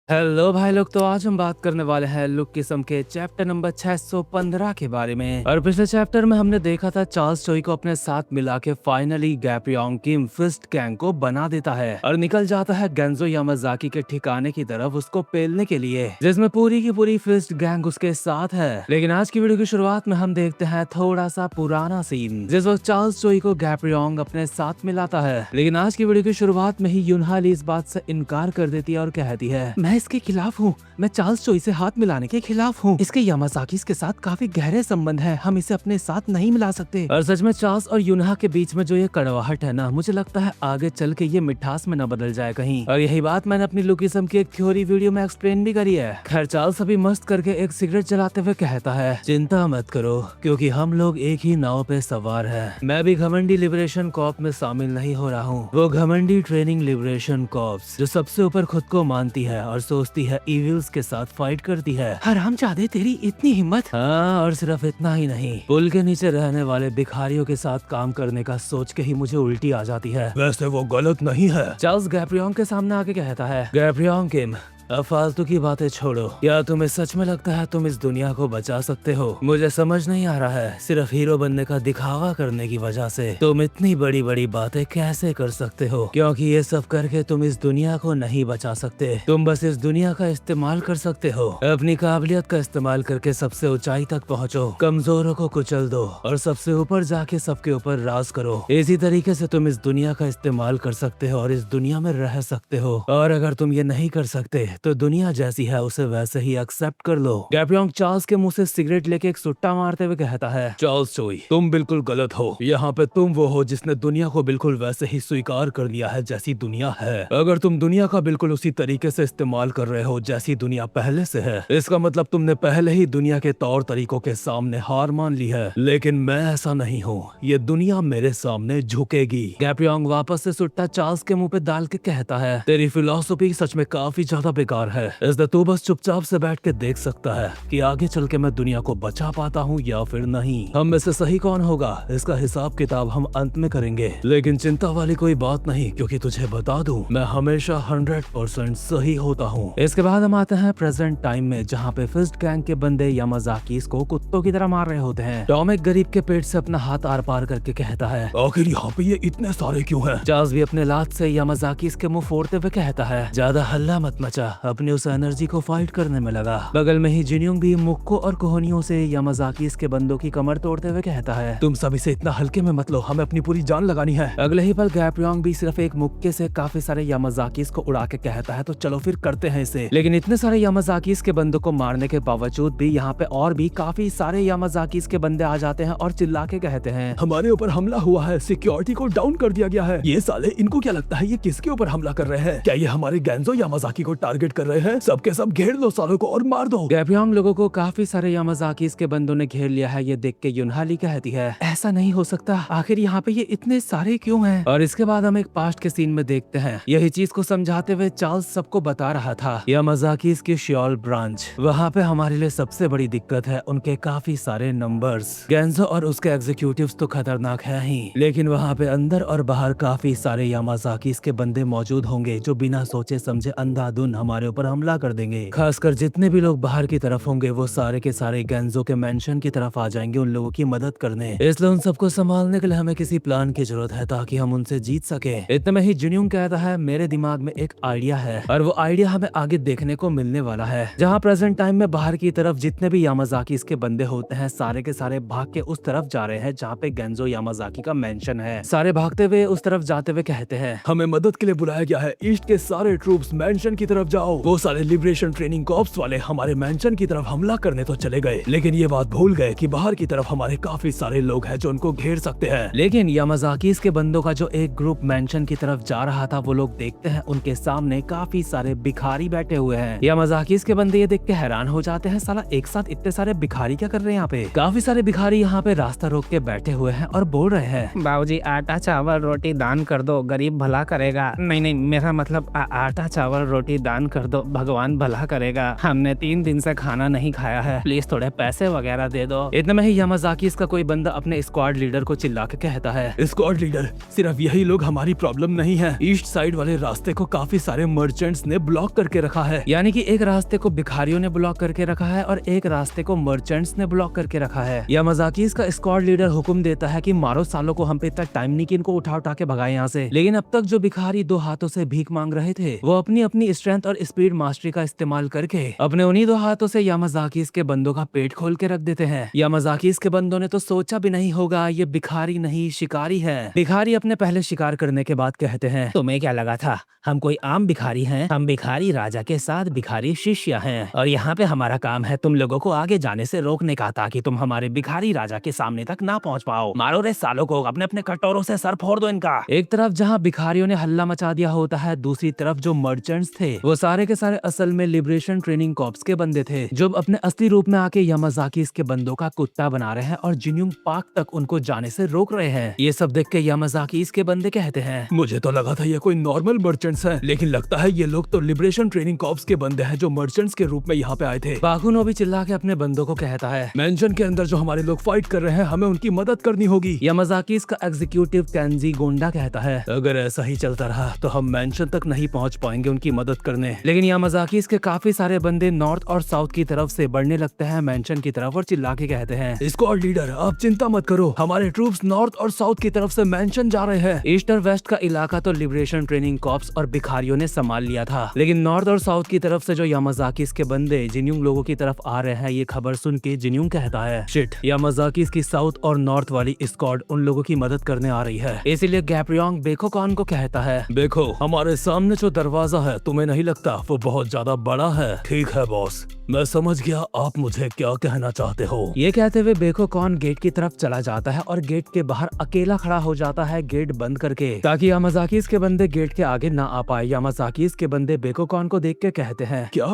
Hello भाई लोग, तो आज हम बात करने वाले हैं लुक किस्म के चैप्टर नंबर 615 के बारे में। और पिछले चैप्टर में हमने देखा था चार्ल्स चोई को अपने साथ मिला के फाइनली गैप्योंग किम फिस्ट गैंग को बना देता है और निकल जाता है गेंजो यामाजाकी के ठिकाने की तरफ उसको पेलने के लिए, जिसमें पूरी की पूरी फिस्ट गैंग उसके साथ है। लेकिन आज की वीडियो की शुरुआत में हम देखते हैं थोड़ा सा पुराना सीन, जिस वक्त चार्ल्स चोई को गैप्योंग अपने साथ मिलाता है। लेकिन आज की वीडियो की शुरुआत में ही युनहाली इस बात से इनकार कर देती है और कहती है, मैं इसके खिलाफ हूँ, मैं चार्ल्स चोई से हाथ मिलाने के खिलाफ हूँ। इसके यामाजाकी के साथ काफी गहरे संबंध हैं, हम इसे अपने साथ नहीं मिला सकते। और सच में चार्ल्स और युनहा के बीच में जो ये कड़वाहट है ना, मुझे लगता है आगे चल के ये मिठास में न बदल जाए कहीं। और यही बात मैंने अपनी लुकिज्म की एक थ्योरी वीडियो में एक्सप्लेन भी करी है। खैर, चार्ल्स अभी मस्त करके एक सिगरेट जलाते हुए कहता है, चिंता मत करो क्योंकि हम लोग एक ही नाव पे सवार है। मैं भी घमंडी लिबरेशन कॉर्प में शामिल नहीं हो रहा हूँ, वो घमंडी ट्रेनिंग लिबरेशन कॉर्प्स जो सबसे ऊपर खुद को मानती है और सोचती है इविल्स के साथ फाइट करती है। हरामजादे, तेरी इतनी हिम्मत। हाँ, और सिर्फ इतना ही नहीं, पुल के नीचे रहने वाले भिखारियों के साथ काम करने का सोच के ही मुझे उल्टी आ जाती है। वैसे वो गलत नहीं है। चार्ल्स गैप्योंग के सामने आके कहता है, गैप्योंग किम, अब फालतू की बातें छोड़ो। क्या तुम्हें सच में लगता है तुम इस दुनिया को बचा सकते हो? मुझे समझ नहीं आ रहा है, सिर्फ हीरो बनने का दिखावा करने की वजह से तुम इतनी बड़ी बड़ी बातें कैसे कर सकते हो? क्योंकि ये सब करके तुम इस दुनिया को नहीं बचा सकते, तुम बस इस दुनिया का इस्तेमाल कर सकते हो। अपनी काबिलियत का इस्तेमाल करके सबसे ऊंचाई तक पहुँचो, कमजोरों को कुचल दो और सबसे ऊपर जाके सबके ऊपर राज करो। इसी तरीके से तुम इस दुनिया का इस्तेमाल कर सकते हो और इस दुनिया में रह सकते हो। और अगर तुम ये नहीं कर सकते तो दुनिया जैसी है उसे वैसे ही एक्सेप्ट कर लो। गैप्योंग चार्ल्स के मुंह से सिगरेट लेके एक सुट्टा मारते हुए कहता है, चार्ल्स चोई, तुम बिल्कुल गलत हो। यहाँ पे तुम वो हो जिसने दुनिया को बिल्कुल वैसे ही स्वीकार कर लिया है जैसी दुनिया है। अगर तुम दुनिया का बिल्कुल उसी तरीके से इस्तेमाल कर रहे हो जैसी दुनिया पहले से है, इसका मतलब तुमने पहले ही दुनिया के तौर तरीकों के सामने हार मान ली है। लेकिन मैं ऐसा नहीं हूँ, ये दुनिया मेरे सामने झुकेगी। गैप्योंग वापस से सुट्टा चार्ल्स के मुंह पे डाल के कहता है, तेरी फिलॉसफी सच में काफी ज्यादा बेकार है। इसलिए तू बस चुपचाप से बैठ के देख सकता है कि आगे चल के मैं दुनिया को बचा पाता हूँ या फिर नहीं। हम में से सही कौन होगा इसका हिसाब किताब हम अंत में करेंगे। लेकिन चिंता वाली कोई बात नहीं, क्योंकि तुझे बता दूं, मैं हमेशा 100% सही होता हूँ। इसके बाद हम आते हैं प्रेजेंट टाइम में, जहाँ पे फिस्ट गैंग के बंदे यामाजाकी को कुत्तों की तरह मार रहे होते हैं। टॉम एक गरीब के पेट से अपना हाथ आर पार करके कहता है, आखिर यहाँ पे ये इतने सारे क्यों हैं? चार्ल्स भी अपने लात से यामाजाकी के मुंह फोड़ते हुए कहता है, ज्यादा हल्ला मत मचा, अपने उस एनर्जी को फाइट करने में लगा। बगल में ही जिन्योंग भी मुक्को और कोहनियों से यामाजाकी के बंदों की कमर तोड़ते हुए कहता है, तुम सब इसे इतना हल्के में मत लो, हमें अपनी पूरी जान लगानी है। अगले ही पल गैप्योंग भी सिर्फ एक मुक्के से काफी सारे यामाजाकी को उड़ा के कहता है, तो चलो फिर करते हैं इसे। लेकिन इतने सारे यामाजाकी के बंदों को मारने के बावजूद भी यहाँ पे और भी काफी सारे यामाजाकी के बंदे आ जाते हैं और चिल्ला के कहते हैं, हमारे ऊपर हमला हुआ है, सिक्योरिटी को डाउन कर दिया गया है। ये साले, इनको क्या लगता है ये किसके ऊपर हमला कर रहे हैं? क्या ये हमारे गेंजो यामाजाकी को टारगेट कर रहे हैं? सबके सब घेर लो सालों को और मार दो। गैप्योंग लोगों को काफी सारे यामाजाकी के बंदों ने घेर लिया है, ये देख के युनहाली कहती है, ऐसा नहीं हो सकता, आखिर यहाँ पे ये इतने सारे क्यों हैं? और इसके बाद हम एक पास्ट के सीन में देखते हैं, यही चीज को समझाते हुए चार्ल्स सबको बता रहा था, यामाजाकी की शियोल ब्रांच, वहाँ पे हमारे लिए सबसे बड़ी दिक्कत है उनके काफी सारे नंबर्स। गेंजो और उसके एग्जीक्यूटिव्स तो खतरनाक है ही, लेकिन वहाँ पे अंदर और बाहर काफी सारे यामाजाकी के बंदे मौजूद होंगे जो बिना सोचे समझे अंधाधुन हमारे ऊपर हमला कर देंगे। खासकर जितने भी लोग बाहर की तरफ होंगे वो सारे के सारे गेंजो के मेंशन की तरफ आ जाएंगे उन लोगों की मदद करने। इसलिए उन सबको संभालने के लिए हमें किसी प्लान की जरूरत है ताकि हम उनसे जीत सके। इतने में ही जिन्योंग कहता है, मेरे दिमाग में एक आइडिया है और वो आइडिया हमें आगे देखने को मिलने वाला है, जहाँ प्रेजेंट टाइम में बाहर की तरफ जितने भी यामाजाकी के बंदे होते हैं सारे के सारे भाग के उस तरफ जा रहे हैं जहाँ पे गेंजो यामाजाकी का मेंशन है। सारे भागते हुए उस तरफ जाते हुए कहते हैं, हमें मदद के लिए बुलाया गया है, ईस्ट के सारे ट्रूप्स मेंशन की तरफ जाओ। वो सारे लिबरेशन ट्रेनिंग कॉर्प्स वाले हमारे मेंशन की तरफ हमला करने तो चले गए, लेकिन ये बात भूल गए कि बाहर की तरफ हमारे काफी सारे लोग हैं जो उनको घेर सकते हैं। लेकिन यामाजाकी के बंदों का जो एक ग्रुप मेंशन की तरफ जा रहा था, वो लोग देखते हैं उनके सामने काफी सारे भिखारी बैठे हुए हैं। यामाजाकी के बंदे ये देख के हैरान हो जाते हैं, साला एक साथ इतने सारे भिखारी क्या कर रहे हैं यहाँ पे? काफी सारे भिखारी यहाँ पे रास्ता रोक के बैठे हुए हैं और बोल रहे हैं, बाबूजी आटा चावल रोटी दान कर दो, गरीब भला करेगा। नहीं नहीं, मेरा मतलब आटा चावल रोटी दान कर दो, भगवान भला करेगा, हमने 3 दिन से खाना नहीं खाया है, प्लीज थोड़े पैसे वगैरह दे दो। इतने में ही यामाजाकी का कोई बंदा अपने स्क्वाड लीडर को चिल्ला के कहता है, स्क्वाड लीडर, सिर्फ यही लोग हमारी प्रॉब्लम नहीं है। ईस्ट साइड वाले रास्ते को काफी सारे मर्चेंट्स ने ब्लॉक करके रखा है। यानी कि एक रास्ते को भिखारियों ने ब्लॉक करके रखा है और एक रास्ते को मर्चेंट्स ने ब्लॉक करके रखा है। यामाजाकी का स्क्वाड लीडर हुक्म देता है कि मारो सालों को, हम पे इतना टाइम नहीं कि इनको उठा उठा के भगाए यहाँ से। लेकिन अब तक जो भिखारी 2 हाथों से भीख मांग रहे थे वो अपनी अपनी स्ट्रेंथ और स्पीड मास्टरी का इस्तेमाल करके अपने उन्हीं 2 हाथों से यामाजाकी के बंदों का पेट खोल के रख देते हैं। यामाजाकी के बंदों ने तो सोचा भी नहीं होगा ये भिखारी नहीं शिकारी है। भिखारी अपने पहले शिकार करने के बाद कहते हैं, तुम्हें क्या लगा था हम कोई आम भिखारी हैं? हम भिखारी राजा के साथ भिखारी शिष्य हैं और यहाँ पे हमारा काम है तुम लोगों को आगे जाने से रोकने का, ताकि तुम हमारे भिखारी राजा के सामने तक ना पहुँच पाओ। मारो रे सालों को, अपने अपने कटोरों से सर फोड़ दो इनका। एक तरफ जहाँ भिखारियों ने हल्ला मचा दिया होता है, दूसरी तरफ जो मर्चेंट्स थे वो सारे के सारे असल में लिबरेशन ट्रेनिंग कॉर्प्स के बंदे थे, जो अपने असली रूप में आके यामाजाकी के बंदों का कुत्ता बना रहे हैं और जिन्यूंग पार्क तक उनको जाने से रोक रहे हैं। ये सब देख के यामाजाकी के बंदे कहते हैं, मुझे तो लगा था ये कोई नॉर्मल मर्चेंट्स हैं, लेकिन लगता है ये लोग तो लिबरेशन ट्रेनिंग कॉर्प्स के बंदे हैं जो मर्चेंट्स के रूप में यहाँ पे आए थे। बाकुनो भी चिल्ला के अपने बंदों को कहता है, मेंशन के अंदर जो हमारे लोग फाइट कर रहे हैं हमें उनकी मदद करनी होगी। यामाजाकी का एग्जीक्यूटिव केंजी गोंडा कहता है, अगर ऐसा ही चलता रहा तो हम मेंशन तक नहीं पहुँच पाएंगे उनकी मदद करने। लेकिन यामाजाकी के काफी सारे बंदे नॉर्थ और साउथ की तरफ से बढ़ने लगते हैं मेंशन की तरफ और चिल्ला के कहते हैं, स्क्वाड लीडर आप चिंता मत करो, हमारे ट्रूप्स नॉर्थ और साउथ की तरफ से मेंशन जा रहे हैं। ईस्ट और वेस्ट का इलाका तो लिबरेशन ट्रेनिंग कॉर्प्स और भिखारियों ने संभाल लिया था, लेकिन नॉर्थ और साउथ की तरफ से जो यामाजाकी के बंदे जिन्यूंग लोगों की तरफ आ रहे हैं, ये खबर सुन के जिन्यूंग कहता है, शिट, यामाजाकी की साउथ और नॉर्थ वाली स्क्वाड उन लोगों की मदद करने आ रही है। इसीलिए गैप्रियोंग बेकोकॉन को कहता है, देखो हमारे सामने जो दरवाजा है तुम्हें नहीं लगता वो बहुत ज्यादा बड़ा है? ठीक है बॉस, मैं समझ गया आप मुझे क्या कहना चाहते हो। ये कहते हुए बेकोकॉन गेट की तरफ चला जाता है और गेट के बाहर अकेला खड़ा हो जाता है गेट बंद करके, ताकि यामाजाकी के बंदे गेट के आगे ना आ पाए। यामाजाकी के बंदे बेकोकॉन को देख के कहते हैं, क्या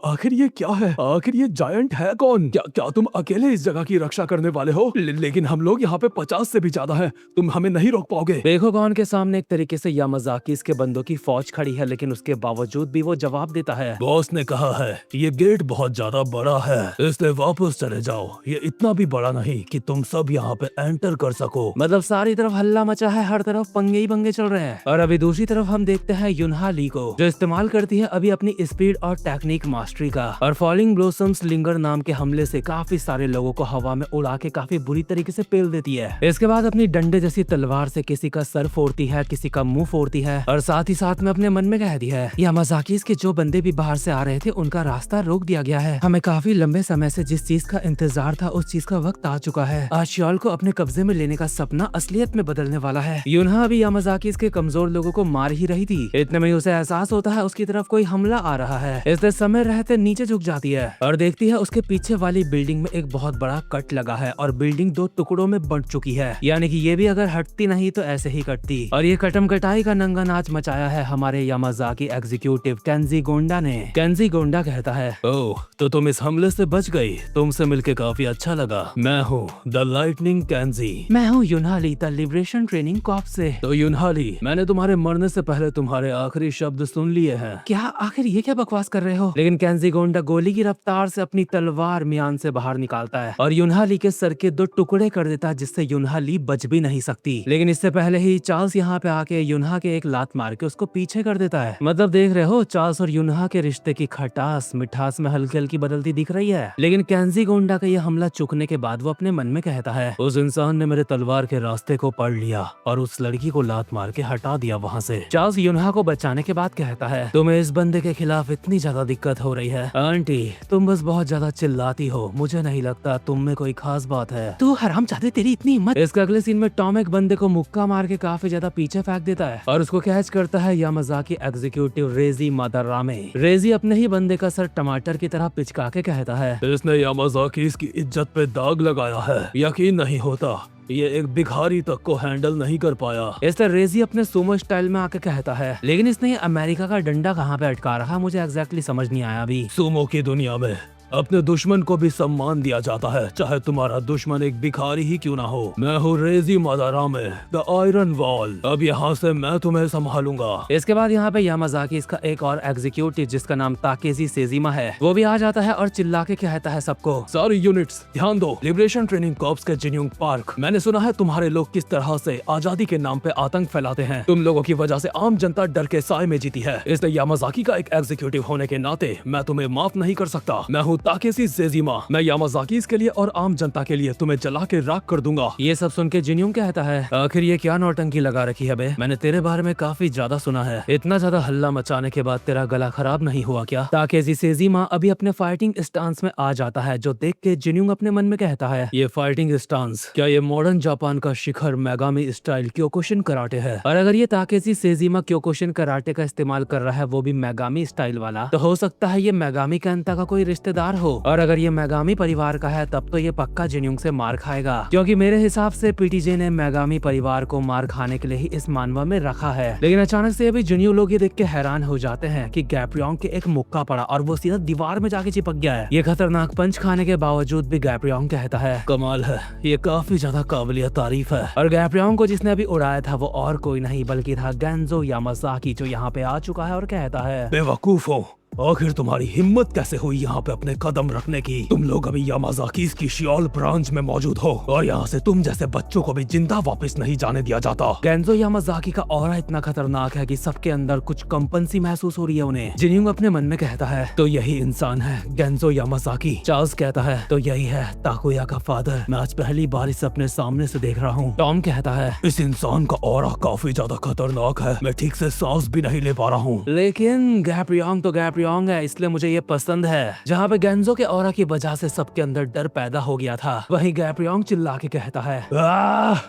आखिर ये क्या है? आखिर ये जायंट है कौन? क्या तुम अकेले इस जगह की रक्षा करने वाले हो? लेकिन हम लोग यहाँ पे 50 से भी ज्यादा है, तुम हमें नहीं रोक पाओगे। बेकोकॉन के सामने एक तरीके से यामाजाकी के बंदों की फौज खड़ी है, लेकिन उसके बावजूद भी वो जवाब देता है, बॉस ने कहा है ये गेट बहुत ज्यादा बड़ा है, इसलिए वापस चले जाओ, ये इतना भी बड़ा नहीं कि तुम सब यहाँ पे एंटर कर सको। मतलब सारी तरफ हल्ला मचा है, हर तरफ पंगे ही पंगे चल रहे हैं। और अभी दूसरी तरफ हम देखते हैं युनहा ली को, जो इस्तेमाल करती है अभी अपनी स्पीड और टेक्निक मास्टरी का, और फॉलिंग ब्लोसम्स लिंगर नाम के हमले से काफी सारे लोगों को हवा में उड़ा के काफी बुरी तरीके से पेल देती है। इसके बाद अपनी डंडे जैसी तलवार से किसी का सर फोड़ती है, किसी का मुंह फोड़ती है, और साथ ही साथ में अपने मन में कहती है, यामाजाकी के जो बंदे भी बाहर से आ रहे थे उनका रास्ता रोक दिया गया है। हमें काफी लंबे समय से जिस चीज का इंतजार था उस चीज का वक्त आ चुका है। आज श्योल को अपने कब्जे में लेने का सपना असलियत में बदलने वाला है। युनहा भी यामाजाकी के कमजोर लोगों को मार ही रही थी, इतने में उसे एहसास होता है उसकी तरफ कोई हमला आ रहा है। इसलिए समय रहते नीचे झुक जाती है और देखती है उसके पीछे वाली बिल्डिंग में एक बहुत बड़ा कट लगा है और बिल्डिंग 2 टुकड़ों में बंट चुकी है, यानी कि ये भी अगर हटती नहीं तो ऐसे ही कटती। और ये कटम कटाई का नंगा नाच मचाया है हमारे यामाजाकी एग्जीक्यूटिव केंजी गोंडा ने। केंजी गोंडा कहता है, ओह तो तुम इस हमले से बच गई, तुमसे मिलके काफी अच्छा लगा। मैं हूँ द लाइटनिंग केंजी। मैं हूँ युनहाली द लिबरेशन ट्रेनिंग कॉर्प से। तो युनहाली, मैंने तुम्हारे मरने से पहले तुम्हारे आखिरी शब्द सुन लिए हैं। क्या? आखिर ये क्या बकवास कर रहे हो? लेकिन केंजी गोंडा गोली की रफ्तार से अपनी तलवार म्यान से बाहर निकालता है और युनहाली के सर के 2 टुकड़े कर देता है, जिससे युनहाली बच भी नहीं सकती। लेकिन इससे पहले ही चार्ल्स यहाँ पे आके युनहा के एक लात मार के उसको पीछे कर देता है। मतलब देख रहे हो चार्ल्स और युनहा के रिश्ते की खटास मिठास में हल्की हल्की बदलती दिख रही है। लेकिन केंजी गोंडा का यह हमला चुकने के बाद वो अपने मन में कहता है, उस इंसान ने मेरे तलवार के रास्ते को पढ़ लिया और उस लड़की को लात मार के हटा दिया वहाँ से। चार्ल्स युनहा को बचाने के बाद कहता है, तुम्हें इस बंदे के खिलाफ इतनी ज्यादा दिक्कत हो रही है? आंटी तुम बस बहुत ज्यादा चिल्लाती हो, मुझे नहीं लगता तुम में कोई खास बात है। तू हरामजादे, तेरी इतनी हिम्मत। इसके अगले सीन में टॉम एक बंदे को मुक्का मार के काफी ज्यादा पीछे फेंक देता है और उसको कैच करता है यामाजाकी एग्जीक्यूटिव रेजी मादारामे। रेजी अपने ही बंदे का सर टमाटर की तरह पिचका के कहता है, इसने यामाजाकी की इज्जत पे दाग लगाया है। यकीन नहीं होता ये एक भिखारी तक को हैंडल नहीं कर पाया। इससे रेजी अपने सुमो स्टाइल में आके कहता है, लेकिन इसने ये अमेरिका का डंडा कहाँ पे अटका रखा, मुझे एग्जैक्टली समझ नहीं आया अभी। सुमो की दुनिया में अपने दुश्मन को भी सम्मान दिया जाता है, चाहे तुम्हारा दुश्मन एक भिखारी ही क्यों ना हो। मैं हूँ रेजी मादारामे, द आयरन वॉल। अब यहाँ से मैं तुम्हें संभालूंगा। इसके बाद यहाँ पे यामाजाकी इसका एक और एग्जीक्यूटिव जिसका नाम ताकेजी सेजिमा है, वो भी आ जाता है और चिल्ला के कहता है सबको, सारी यूनिट्स ध्यान दो। लिबरेशन ट्रेनिंग कॉर्प्स के जिन्यूंग पार्क, मैंने सुना है तुम्हारे लोग किस तरह से आजादी के नाम पे आतंक फैलाते हैं। तुम लोगों की वजह से आम जनता डर के साए में जीती है, इसलिए यामाजाकी का एक एग्जीक्यूटिव होने के नाते मैं तुम्हें माफ नहीं कर सकता। मैं हूँ ताकेशी सेजिमा, मैं यामाजाकी के लिए और आम जनता के लिए तुम्हें जला के राख कर दूंगा। ये सब सुन के जिन्यूंग कहता है, आखिर ये क्या नौटंकी लगा रखी है बे? मैंने तेरे बारे में काफी ज्यादा सुना है, इतना ज्यादा हल्ला मचाने के बाद तेरा गला खराब नहीं हुआ क्या? ताकेशी सेजिमा अभी अपने फाइटिंग स्टांस में आ जाता है, जो देख के जिन्यूंग अपने मन में कहता है, ये फाइटिंग स्टांस क्या ये मॉडर्न जापान का शिखर मेगामी स्टाइल क्योकुशिन कराटे है? और अगर ये ताकेशी सेजिमा क्योकुशिन कराटे का इस्तेमाल कर रहा है, वो भी मेगामी स्टाइल वाला, तो हो सकता है ये मेगामी कैंता का कोई रिश्तेदार हो। और अगर ये मेगामी परिवार का है तब तो ये पक्का जिन्यूंग से मार खाएगा, क्योंकि मेरे हिसाब से पीटीजे ने मेगामी परिवार को मार खाने के लिए ही इस मानवा में रखा है। लेकिन अचानक से अभी जिन्यू लोग ये देख के हैरान हो जाते हैं कि गैप्रियोंग के एक मुक्का पड़ा और वो सीधा दीवार में जाके चिपक गया है। ये खतरनाक पंच खाने के बावजूद भी गैप्रियोंग कहता है, कमाल है, ये काफी ज्यादा काबिलियत तारीफ है। और गैप्रियोंग को जिसने अभी उड़ाया था वो और कोई नहीं बल्कि था गेंजो यामाजाकी, जो यहाँ पे आ चुका है और कहता है, बेवकूफ हो, आखिर तुम्हारी हिम्मत कैसे हुई यहाँ पे अपने कदम रखने की? तुम लोग अभी यामाजाकी की शियोल ब्रांच में मौजूद हो और यहाँ से तुम जैसे बच्चों को भी जिंदा वापस नहीं जाने दिया जाता। गेंजो यामाजाकी का ऑरा इतना खतरनाक है कि सबके अंदर कुछ कंपन महसूस हो रही है उन्हें। जिन्यूंग अपने मन में कहता है, तो यही इंसान है गेंजो यामाजाकी। चार्ल्स कहता है, तो यही है ताकुया का फादर, मैं आज पहली बार इसे अपने सामने से देख रहा हूँ। टॉम कहता है, इस इंसान का ऑरा काफी ज्यादा खतरनाक है, मैं ठीक से सांस भी नहीं ले पा रहा हूँ। लेकिन गैप्रियोंग तो गैप्रियोंग है, इसलिए मुझे ये पसंद है। जहाँ पे गेंजो के ऑरा की वजह से सबके अंदर डर पैदा हो गया था, वहीं गैप्रियोंग चिल्ला के कहता है,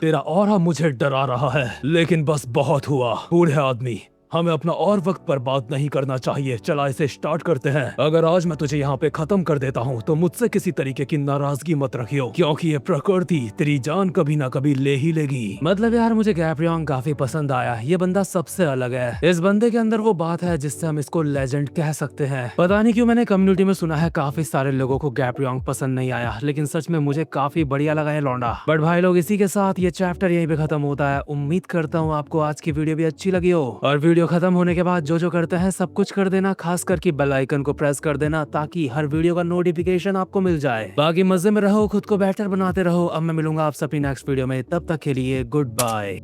तेरा ऑरा मुझे डरा रहा है, लेकिन बस बहुत हुआ। बूढ़े आदमी, हमें अपना और वक्त बर्बाद नहीं करना चाहिए, चला इसे स्टार्ट करते हैं। अगर आज मैं तुझे यहाँ पे खत्म कर देता हूँ तो मुझसे किसी तरीके की नाराजगी मत रखियो, क्योंकि ये प्रकृति तेरी जान कभी ना कभी ले ही लेगी। मतलब यार मुझे गैप्रियोंग काफी पसंद आया, ये बंदा सबसे अलग है। इस बंदे के अंदर वो बात है जिससे हम इसको लेजेंड कह सकते हैं। पता नहीं क्यों मैंने कम्युनिटी में सुना है काफी सारे लोगों को गैप्रियोंग पसंद नहीं आया, लेकिन सच में मुझे काफी बढ़िया लगा है लौंडा। बट भाई लोग, इसी के साथ ये चैप्टर यहीं पे खत्म होता है। उम्मीद करता हूँ आपको आज की वीडियो भी अच्छी लगी हो, और वीडियो खत्म होने के बाद जो करते हैं सब कुछ कर देना, खास करके बेल आइकन को प्रेस कर देना ताकि हर वीडियो का नोटिफिकेशन आपको मिल जाए। बाकी मजे में रहो, खुद को बेहतर बनाते रहो। अब मैं मिलूंगा आपसे अपनी नेक्स्ट वीडियो में, तब तक के लिए गुड बाय।